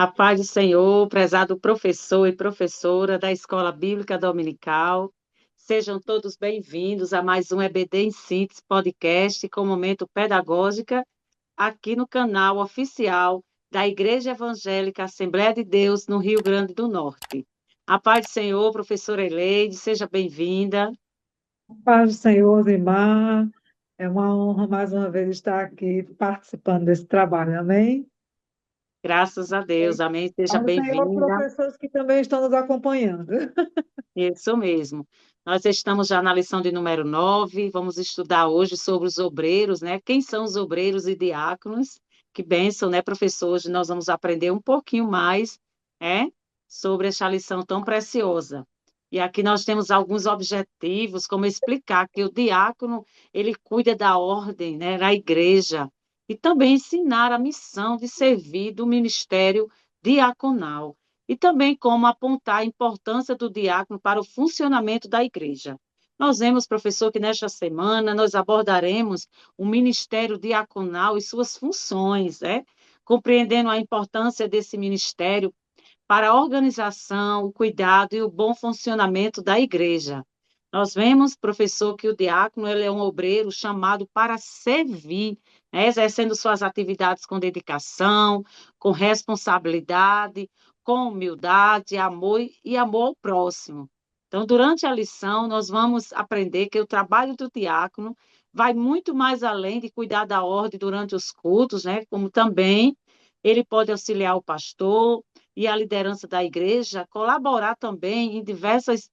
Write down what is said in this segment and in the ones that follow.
A paz do Senhor, prezado professor e professora da Escola Bíblica Dominical, sejam todos bem-vindos a mais um EBD em Síntese podcast com momento pedagógica aqui no canal oficial da Igreja Evangélica Assembleia de Deus no Rio Grande do Norte. A paz do Senhor, professora Eleide, seja bem-vinda. Paz do Senhor, Zimar. É uma honra mais uma vez estar aqui participando desse trabalho, amém? Graças a Deus, amém, seja Paz do Senhor, bem-vinda. professores que também estão nos acompanhando. Isso mesmo. Nós estamos já na lição de número 9. Vamos estudar hoje sobre os obreiros, né? Quem são os obreiros e diáconos? Que bênção, né, professor? Hoje nós vamos aprender um pouquinho mais, sobre esta lição tão preciosa. E aqui nós temos alguns objetivos, como explicar que o diácono, ele cuida da ordem, né, na igreja, e também ensinar a missão de servir do ministério diaconal e também como apontar a importância do diácono para o funcionamento da igreja. Nós vemos, professor, que nesta semana nós abordaremos o ministério diaconal e suas funções, compreendendo a importância desse ministério para a organização, o cuidado e o bom funcionamento da igreja. Nós vemos, professor, que o diácono ele é um obreiro chamado para servir, né, exercendo suas atividades com dedicação, com responsabilidade, com humildade, amor e amor ao próximo. Então, durante a lição, nós vamos aprender que o trabalho do diácono vai muito mais além de cuidar da ordem durante os cultos, né? Como também ele pode auxiliar o pastor e a liderança da igreja, colaborar também em diversas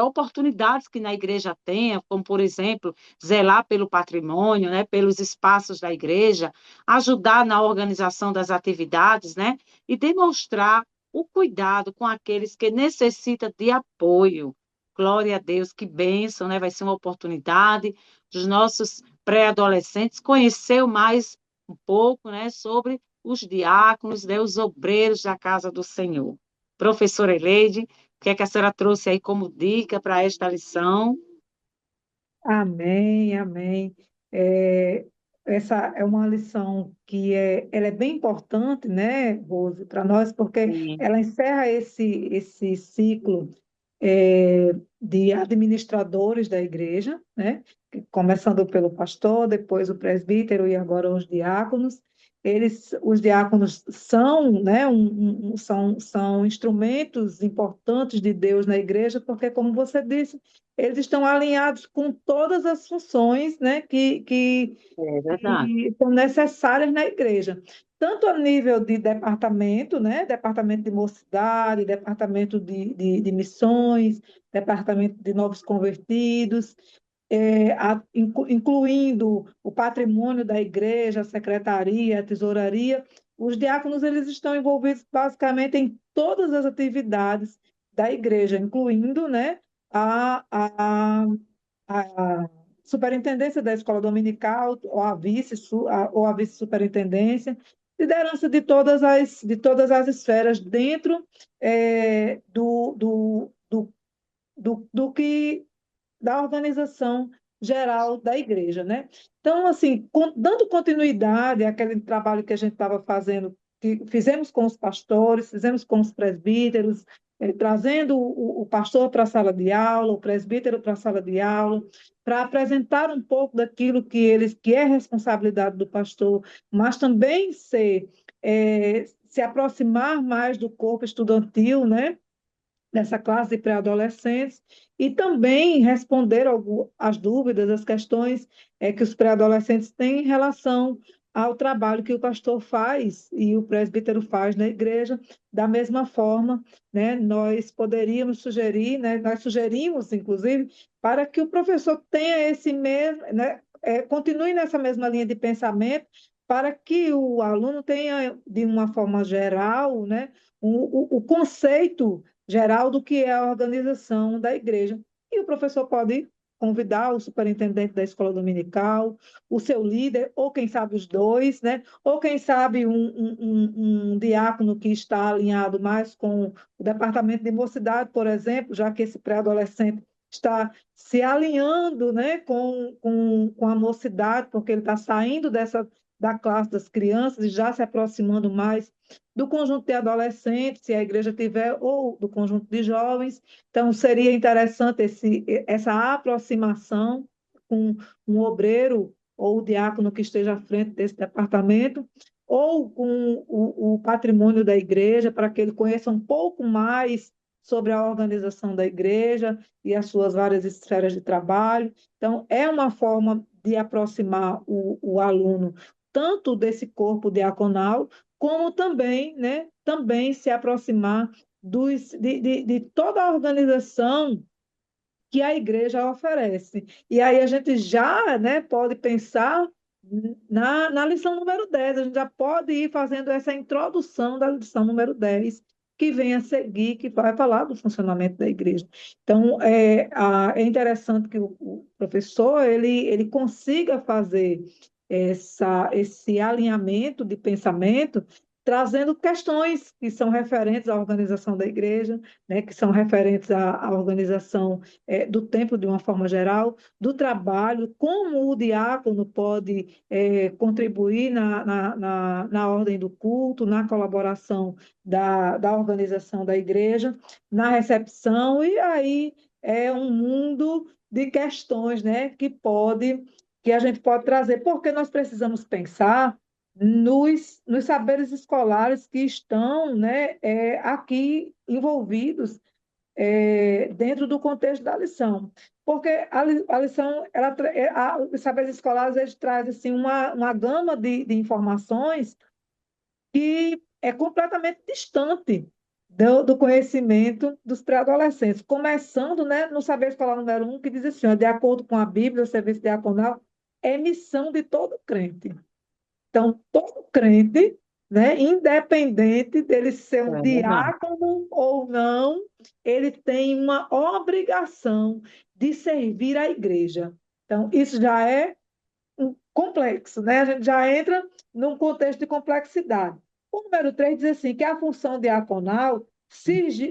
oportunidades que na igreja tenha, como, por exemplo, zelar pelo patrimônio, né, pelos espaços da igreja, ajudar na organização das atividades, né, e demonstrar o cuidado com aqueles que necessitam de apoio. Glória a Deus, que bênção, né? Vai ser uma oportunidade dos nossos pré-adolescentes conhecer mais um pouco, né, sobre os diáconos, né, os obreiros da casa do Senhor. Professora Eleide, o que é que a senhora trouxe aí como dica para esta lição? Amém, amém. É, essa é uma lição ela é bem importante, né, Rose, para nós, porque Sim, ela encerra esse ciclo de administradores da igreja, né? Começando pelo pastor, depois o presbítero e agora os diáconos. Os diáconos são, né, são instrumentos importantes de Deus na igreja, porque, como você disse, eles estão alinhados com todas as funções, né, é verdade. que são necessárias na igreja, tanto a nível de departamento, né, departamento de mocidade, departamento de missões, departamento de novos convertidos, incluindo o patrimônio da igreja, a secretaria, a tesouraria. Os diáconos eles estão envolvidos basicamente em todas as atividades da igreja, incluindo, né, a, a, a superintendência da escola dominical, ou a vice-superintendência, liderança de todas as esferas dentro do que da organização geral da igreja, né? Então, assim, dando continuidade àquele trabalho que a gente estava fazendo, que fizemos com os pastores, fizemos com os presbíteros, trazendo o pastor para a sala de aula, o presbítero para a sala de aula, para apresentar um pouco daquilo que é responsabilidade do pastor, mas também se aproximar mais do corpo estudantil, né? Dessa classe de pré-adolescentes e também responder às dúvidas, às questões que os pré-adolescentes têm em relação ao trabalho que o pastor faz e o presbítero faz na igreja, da mesma forma, né, nós poderíamos sugerir, né, nós sugerimos, inclusive, para que o professor tenha esse mesmo, né, continue nessa mesma linha de pensamento, para que o aluno tenha, de uma forma geral, né, o conceito geral do que é a organização da igreja. E o professor pode convidar o superintendente da escola dominical, o seu líder, ou quem sabe os dois, né? Ou quem sabe um diácono que está alinhado mais com o departamento de mocidade, por exemplo, já que esse pré-adolescente está se alinhando, né, com a mocidade, porque ele está saindo da classe das crianças e já se aproximando mais do conjunto de adolescentes, se a igreja tiver, ou do conjunto de jovens. Então, seria interessante essa aproximação com um obreiro ou o diácono que esteja à frente desse departamento, ou com o patrimônio da igreja, para que ele conheça um pouco mais sobre a organização da igreja e as suas várias esferas de trabalho. Então, é uma forma de aproximar o aluno tanto desse corpo diaconal, como também, né, também se aproximar de toda a organização que a igreja oferece. E aí a gente já, né, pode pensar na lição número 10. A gente já pode ir fazendo essa introdução da lição número 10, que vem a seguir, que vai falar do funcionamento da igreja. Então, é interessante que o professor ele consiga fazer esse alinhamento de pensamento, trazendo questões que são referentes à organização da igreja, né, que são referentes à organização do templo de uma forma geral, do trabalho, como o diácono pode contribuir na ordem do culto, na colaboração da organização da igreja, na recepção, e aí é um mundo de questões, né, que a gente pode trazer, porque nós precisamos pensar nos saberes escolares que estão, né, aqui envolvidos dentro do contexto da lição. Porque a lição, os saberes escolares, eles trazem assim, uma gama de informações que é completamente distante do conhecimento dos pré-adolescentes. Começando, né, no saber escolar número 1, que diz assim, ó, de acordo com a Bíblia, o serviço diaconal é missão de todo crente. Então, todo crente, né, independente dele ser É um verdade. diácono ou não, ele tem uma obrigação de servir a igreja. Então, isso já é um complexo, né? A gente já entra num contexto de complexidade. O número 3 diz assim, que a função diaconal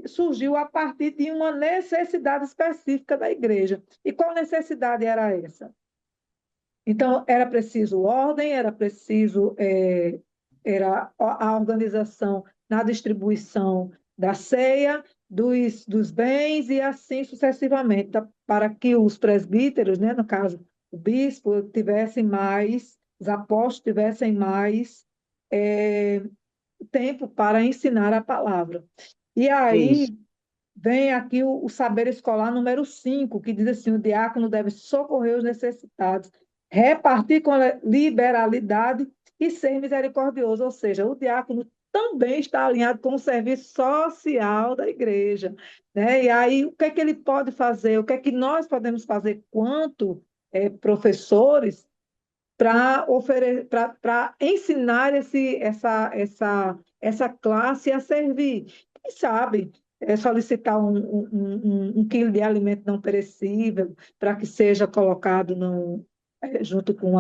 surgiu a partir de uma necessidade específica da igreja. E qual necessidade era essa? Então, era preciso ordem, era preciso era a organização na distribuição da ceia, dos bens e assim sucessivamente, para que os presbíteros, né, no caso, o bispo, tivessem mais, os apóstolos tivessem mais é, tempo para ensinar a palavra. E Isso. aí vem aqui o saber escolar número 5, que diz assim: o diácono deve socorrer os necessitados, repartir com liberalidade e ser misericordioso. Ou seja, o diácono também está alinhado com o serviço social da igreja, né? E aí, o que é que ele pode fazer? O que é que nós podemos fazer quanto professores para ensinar essa classe a servir? Quem sabe solicitar um quilo de alimento não perecível para que seja colocado junto com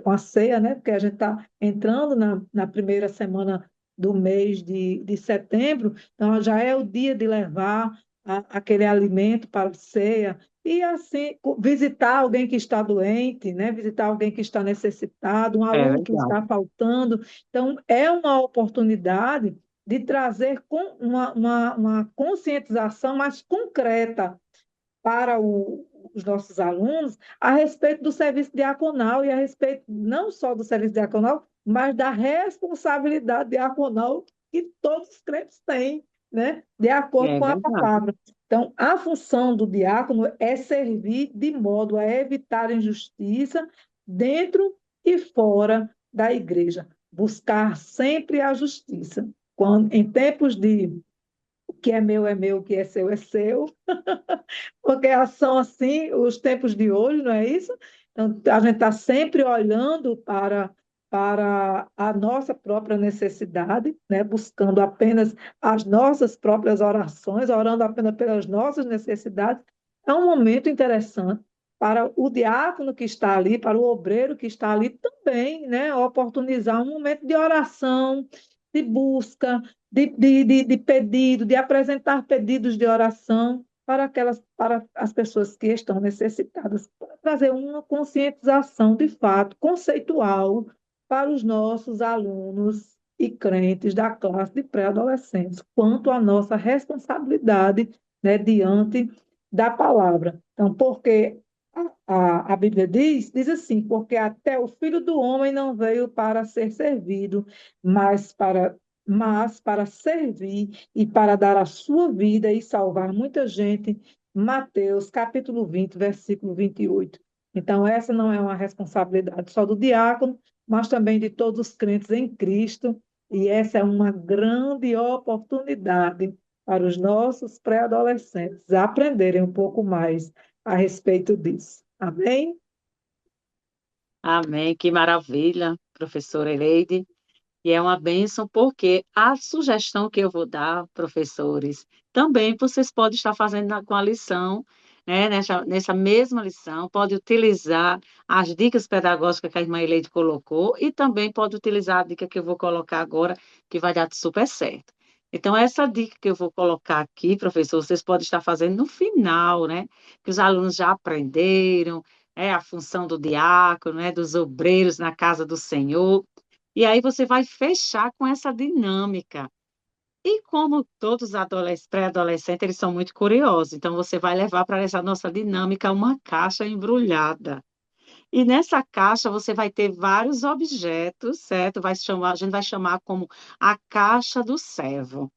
com a ceia, né? Porque a gente está entrando na primeira semana do mês de setembro, então já é o dia de levar aquele alimento para a ceia, e assim visitar alguém que está doente, né? Visitar alguém que está necessitado, um É aluno que verdade. está faltando. Então, é uma oportunidade de trazer uma conscientização mais concreta para os nossos alunos a respeito do serviço diaconal e a respeito não só do serviço diaconal, mas da responsabilidade diaconal que todos os crentes têm, né? De acordo É com a verdade. palavra. Então, a função do diácono é servir de modo a evitar injustiça dentro e fora da igreja, buscar sempre a justiça. Em tempos de o que é meu, o que é seu, porque são assim os tempos de hoje, não é isso? Então, a gente está sempre olhando para a nossa própria necessidade, né? Buscando apenas as nossas próprias orações, orando apenas pelas nossas necessidades. É um momento interessante para o diácono que está ali, para o obreiro que está ali também, né? Oportunizar um momento de oração, de busca, de pedido, de apresentar pedidos de oração para as pessoas que estão necessitadas, para trazer uma conscientização de fato conceitual para os nossos alunos e crentes da classe de pré-adolescentes, quanto à nossa responsabilidade, né, diante da palavra. Então, porque a Bíblia diz assim, porque até o Filho do Homem não veio para ser servido, mas para servir e para dar a sua vida e salvar muita gente. Mateus, capítulo 20, versículo 28. Então, essa não é uma responsabilidade só do diácono, mas também de todos os crentes em Cristo, e essa é uma grande oportunidade para os nossos pré-adolescentes aprenderem um pouco mais a respeito disso. Amém? Amém, que maravilha, professora Eleide. E é uma bênção, porque a sugestão que eu vou dar, professores, também vocês podem estar fazendo com a lição, né, nessa mesma lição, pode utilizar as dicas pedagógicas que a irmã Eleide colocou e também pode utilizar a dica que eu vou colocar agora, que vai dar super certo. Então, essa dica que eu vou colocar aqui, professor, vocês podem estar fazendo no final, né? Que os alunos já aprenderam, a função do diácono, né, dos obreiros na casa do Senhor. E aí você vai fechar com essa dinâmica. E como todos os pré-adolescentes, eles são muito curiosos, então você vai levar para essa nossa dinâmica uma caixa embrulhada. E nessa caixa você vai ter vários objetos, certo? A gente vai chamar como a caixa do servo.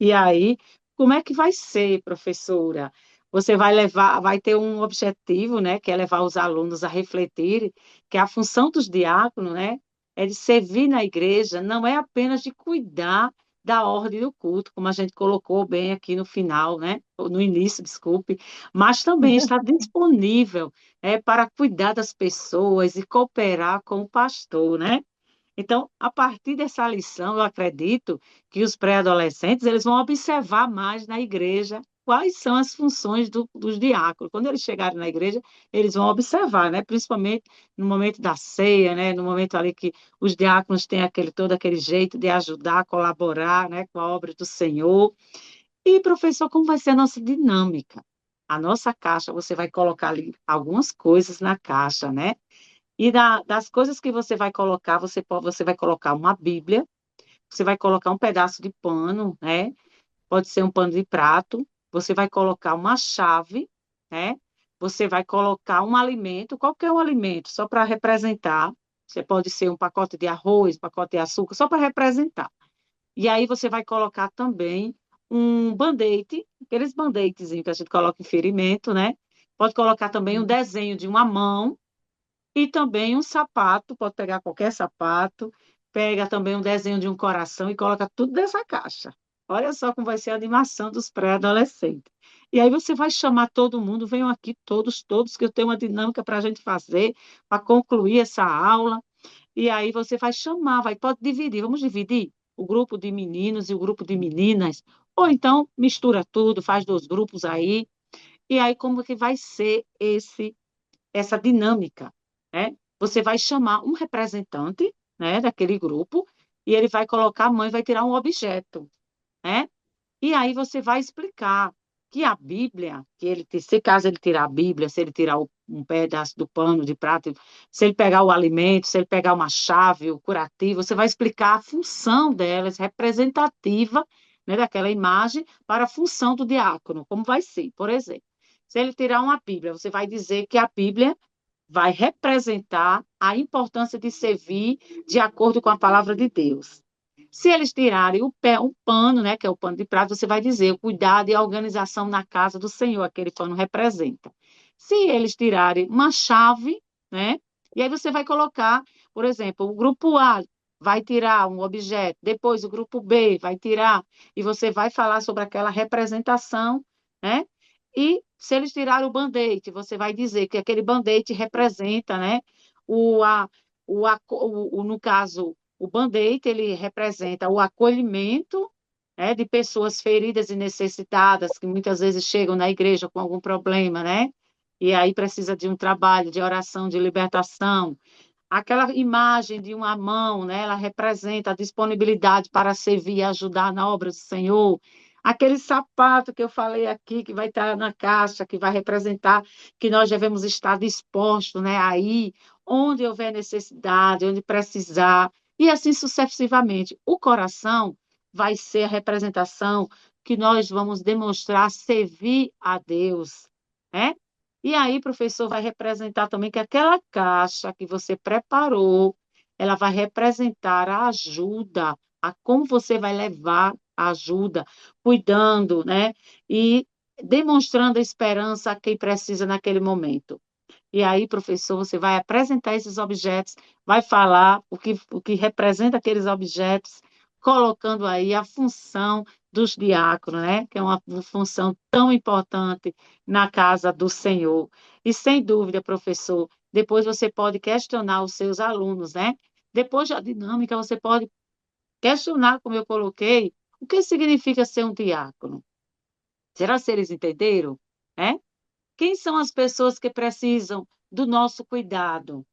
E aí, como é que vai ser, professora? Você vai levar, vai ter um objetivo, né, que é levar os alunos a refletirem que a função dos diáconos, né, é de servir na igreja, não é apenas de cuidar da ordem do culto, como a gente colocou bem aqui no final, né, ou no início, desculpe, mas também está disponível, para cuidar das pessoas e cooperar com o pastor, né? Então, a partir dessa lição, eu acredito que os pré-adolescentes eles vão observar mais na igreja quais são as funções dos diáconos. Quando eles chegarem na igreja, eles vão observar, né? Principalmente no momento da ceia, né? No momento ali que os diáconos têm todo aquele jeito de ajudar, colaborar, né? Com a obra do Senhor. E, professor, como vai ser a nossa dinâmica? A nossa caixa, você vai colocar ali algumas coisas na caixa, né? E das coisas que você vai colocar, você vai colocar uma Bíblia, você vai colocar um pedaço de pano, né? Pode ser um pano de prato, você vai colocar uma chave, né? Você vai colocar um alimento, qualquer um alimento, só para representar. Você pode ser um pacote de arroz, um pacote de açúcar, só para representar. E aí você vai colocar também um band-aid, aqueles band-aidzinhos que a gente coloca em ferimento, né? Pode colocar também um desenho de uma mão, e também um sapato, pode pegar qualquer sapato, pega também um desenho de um coração e coloca tudo nessa caixa. Olha só como vai ser a animação dos pré-adolescentes. E aí você vai chamar todo mundo, venham aqui todos, que eu tenho uma dinâmica para a gente fazer, para concluir essa aula. E aí você vai chamar, pode dividir, vamos dividir o grupo de meninos e o grupo de meninas, ou então mistura tudo, faz dois grupos aí, e aí como que vai ser essa dinâmica, né? Você vai chamar um representante, né, daquele grupo, e ele vai colocar a mão e vai tirar um objeto, né? E aí você vai explicar que a Bíblia, se caso ele tirar a Bíblia, se ele tirar um pedaço do pano de prato, se ele pegar o alimento, se ele pegar uma chave, o curativo, você vai explicar a função delas, representativa, né, daquela imagem, para a função do diácono, como vai ser, por exemplo. Se ele tirar uma Bíblia, você vai dizer que a Bíblia vai representar a importância de servir de acordo com a palavra de Deus. Se eles tirarem o pano, né, que é o pano de prato, você vai dizer o cuidado e a organização na casa do Senhor, aquele pano representa. Se eles tirarem uma chave, né, e aí você vai colocar, por exemplo, o grupo A vai tirar um objeto, depois o grupo B vai tirar, e você vai falar sobre aquela representação, né? E se eles tirarem o band-aid, você vai dizer que aquele band-aid representa, né, o, a, no caso, o band-aid, ele representa o acolhimento, né, de pessoas feridas e necessitadas, que muitas vezes chegam na igreja com algum problema, né? E aí precisa de um trabalho de oração, de libertação. Aquela imagem de uma mão, né, ela representa a disponibilidade para servir e ajudar na obra do Senhor. Aquele sapato que eu falei aqui, que vai estar na caixa, que vai representar que nós devemos estar dispostos, né, a ir onde houver necessidade, onde precisar, e assim sucessivamente. O coração vai ser a representação que nós vamos demonstrar servir a Deus, né? E aí, professor, vai representar também que aquela caixa que você preparou, ela vai representar a ajuda, a como você vai levar a ajuda, cuidando, né? E demonstrando a esperança a quem precisa naquele momento. E aí, professor, você vai apresentar esses objetos, vai falar o que representa aqueles objetos, colocando aí a função dos diáconos, né? Que é uma função tão importante na casa do Senhor. E sem dúvida, professor, depois você pode questionar os seus alunos, né? Depois da dinâmica, você pode questionar, como eu coloquei, o que significa ser um diácono. Será que eles entenderam? É? Quem são as pessoas que precisam do nosso cuidado,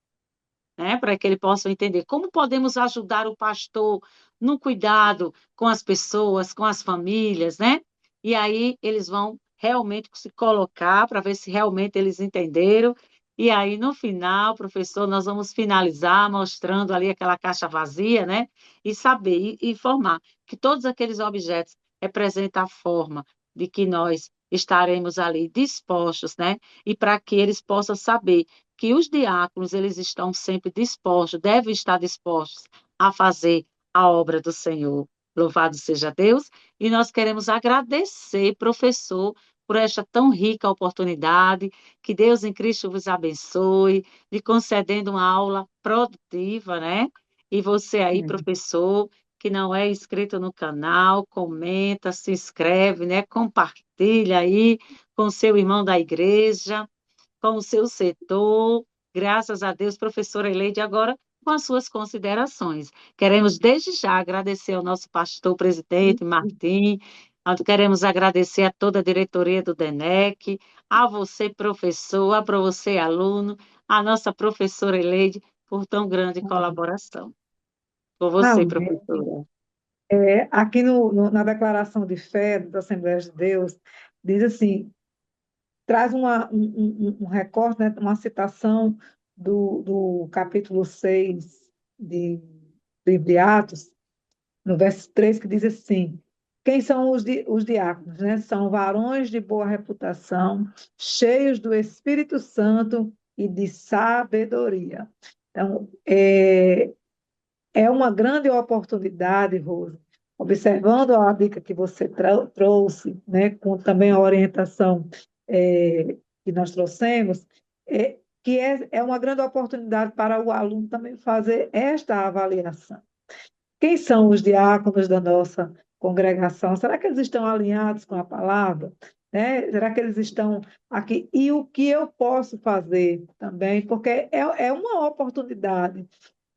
né? Para que eles possam entender como podemos ajudar o pastor no cuidado com as pessoas, com as famílias, né? E aí eles vão realmente se colocar para ver se realmente eles entenderam. E aí, no final, professor, nós vamos finalizar mostrando ali aquela caixa vazia, né? E saber e informar que todos aqueles objetos representam a forma de que nós estaremos ali dispostos, né? E para que eles possam saber que os diáconos, eles estão sempre dispostos, devem estar dispostos a fazer a obra do Senhor. Louvado seja Deus. E nós queremos agradecer, professor, por esta tão rica oportunidade. Que Deus em Cristo vos abençoe, lhe concedendo uma aula produtiva, né? E você aí, professor, que não é inscrito no canal, comenta, se inscreve, né? Compartilha aí com seu irmão da igreja, com o seu setor. Graças a Deus, professora Eleide, agora com as suas considerações. Queremos, desde já, agradecer ao nosso pastor presidente, Martim, queremos agradecer a toda a diretoria do DENEC, a você, professor, a você, aluno, a nossa professora Eleide, por tão grande colaboração. Com você, Amém. professora. Aqui na Declaração de Fé da Assembleia de Deus, diz assim, traz um recorte, né, uma citação do capítulo 6 de livro de Atos, no verso 3, que diz assim: quem são os diáconos, né? São varões de boa reputação, cheios do Espírito Santo e de sabedoria. Então, é uma grande oportunidade, Rose, observando a dica que você trouxe, né, com também a orientação que nós trouxemos, que é uma grande oportunidade para o aluno também fazer esta avaliação. Quem são os diáconos da nossa congregação? Será que eles estão alinhados com a palavra? Né? Será que eles estão aqui? E o que eu posso fazer também? Porque é uma oportunidade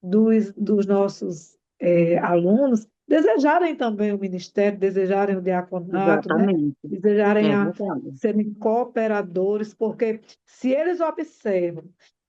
dos nossos alunos desejarem também o ministério, desejarem o diaconato, né? Exatamente. Desejarem É verdade. serem cooperadores, porque se eles observam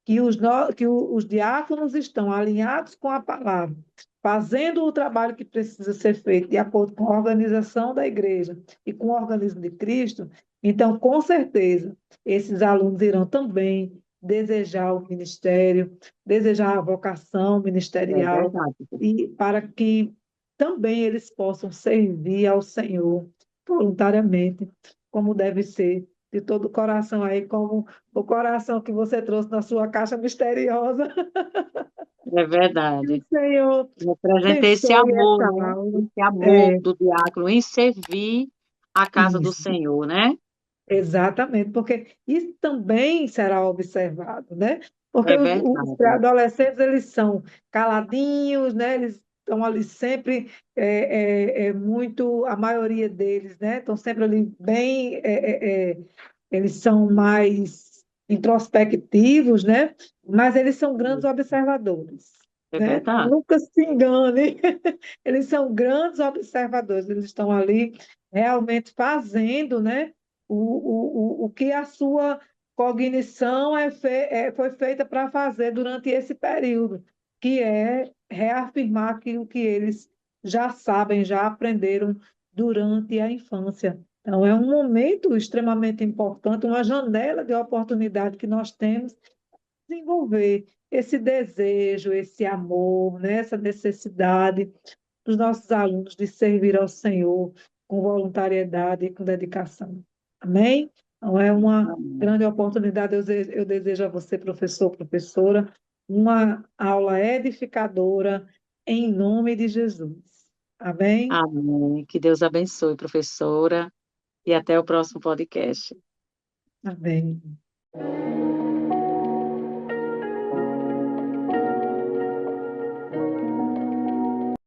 que os diáconos estão alinhados com a palavra, fazendo o trabalho que precisa ser feito de acordo com a organização da igreja e com o organismo de Cristo, então, com certeza, esses alunos irão também desejar o ministério, desejar a vocação É ministerial, verdade. e para que também eles possam servir ao Senhor voluntariamente, como deve ser, de todo o coração aí, como o coração que você trouxe na sua caixa misteriosa. É Que o verdade. Senhor Representa esse abençoe amor, essa né? aula. Esse amor É, do diácono em servir a casa do isso. Senhor, né? Exatamente, porque isso também será observado, né? Porque É os verdade. pré-adolescentes, eles são caladinhos, né? Eles estão ali sempre, muito, a maioria deles, né? Estão sempre ali bem, eles são mais introspectivos, né? Mas eles são grandes observadores, É né? Então, verdade. nunca se engane, eles são grandes observadores, eles estão ali realmente fazendo, né? O que a sua cognição foi feita para fazer durante esse período, que é reafirmar aquilo que eles já sabem, já aprenderam durante a infância. Então, é um momento extremamente importante, uma janela de oportunidade que nós temos de desenvolver esse desejo, esse amor, né? Essa necessidade dos nossos alunos de servir ao Senhor com voluntariedade e com dedicação. Amém? Então, é uma Amém. grande oportunidade. Eu desejo a você, professor, professora, uma aula edificadora em nome de Jesus. Amém? Amém. Que Deus abençoe, professora, e até o próximo podcast. Amém.